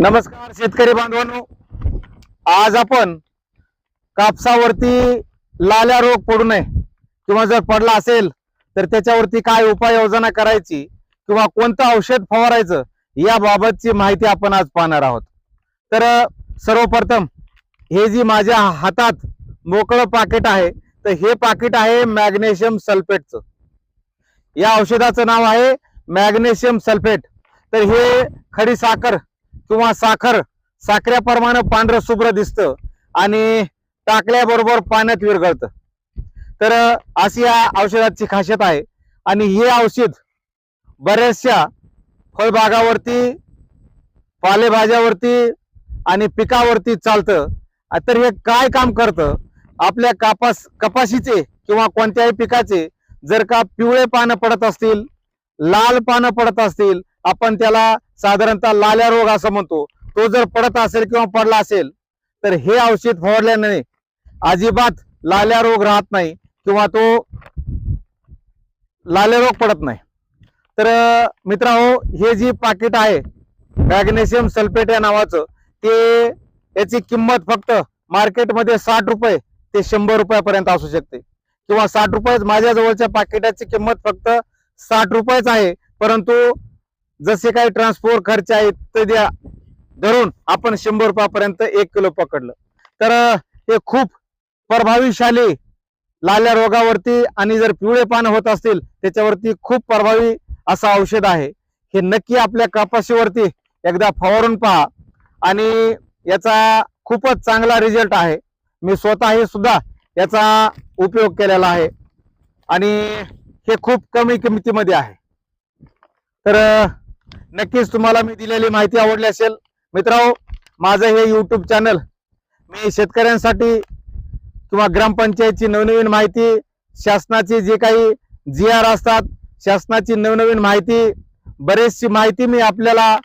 नमस्कार शेतकरी बांधवांनो, आज आपण कापसावरती लाल्या रोग पडू नये किंवा जर पडला असेल तर त्याच्यावरती काय उपाययोजना करायची किंवा कोणतं औषध फवारायचं याबाबतची माहिती आपण आज पाहणार आहोत। तर सर्वप्रथम हे जी माझ्या हातात मोकळं पाकिट आहे तर हे पाकिट आहे मॅग्नेशियम सल्फेटचं। या औषधाचं नाव आहे मॅग्नेशियम सल्फेट। तर हे खडी साखर किंवा साखरेप्रमाणे पांढरं शुभ्र दिसतं आणि टाकल्याबरोबर पाण्यात विरघळतं। तर अशी या औषधाची खासियत आहे आणि हे औषध बऱ्याचशा फळबागावरती, पालेभाज्यावरती आणि पिकावरती चालतं। तर हे काय काम करतं, आपल्या कपाशीचे किंवा कोणत्याही पिकाचे जर का पिवळे पानं पडत असतील, लाल पानं पडत असतील, आपण त्याला साधारणतः लाल्या रोग असं म्हणतो, तो जर पडत असेल किंवा पडला असेल तर हे औषध फवारल्याने अजिबात लाल्या रोग राहत नाही किंवा तो लाल्या रोग पडत नाही। तर मित्रांनो, हे जी पाकिट आहे मॅग्नेशियम सल्फेट या नावाचं, ते याची किंमत फक्त मार्केटमध्ये 60 रुपये ते 100 रुपयापर्यंत असू शकते किंवा 60 रुपये। माझ्या जवळच्या पाकिटाची किंमत फक्त 60 रुपयेच आहे, परंतु जसे काही ट्रान्सपोर्ट खर्च आहे ते धरून आपण 100 रुपयापर्यंत 1 किलो पकडलं तर हे खूप प्रभावीशाली लाल्या रोगावरती आणि जर पिवळे पान होत असतील त्याच्यावरती खूप प्रभावी असं औषध आहे। हे नक्की आपल्या कपाशीवरती एकदा फवारून पहा आणि याचा खूपच चांगला रिझल्ट आहे। मी स्वतः सुद्धा याचा उपयोग केलेला आहे आणि हे खूप कमी किमतीमध्ये आहे। तर नक्कीच तुम्हाला मी दिलेली माहिती आवडली असेल। मित्रांनो, माझं हे यूट्यूब चॅनल मी शेतकऱ्यांसाठी किंवा ग्रामपंचायतची नवनवीन माहिती, शासनाची जे काही GR असतात, शासनाची नवनवीन माहिती, बरेचशी माहिती मी आपल्याला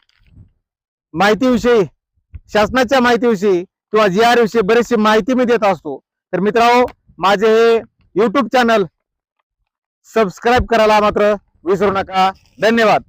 माहितीविषयी, शासनाच्या माहितीविषयी किंवा GR विषयी बरीचशी माहिती मी देत असतो। तर मित्रांनो, माझे हे यूट्यूब चॅनल सबस्क्राईब करायला मात्र विसरू नका। धन्यवाद।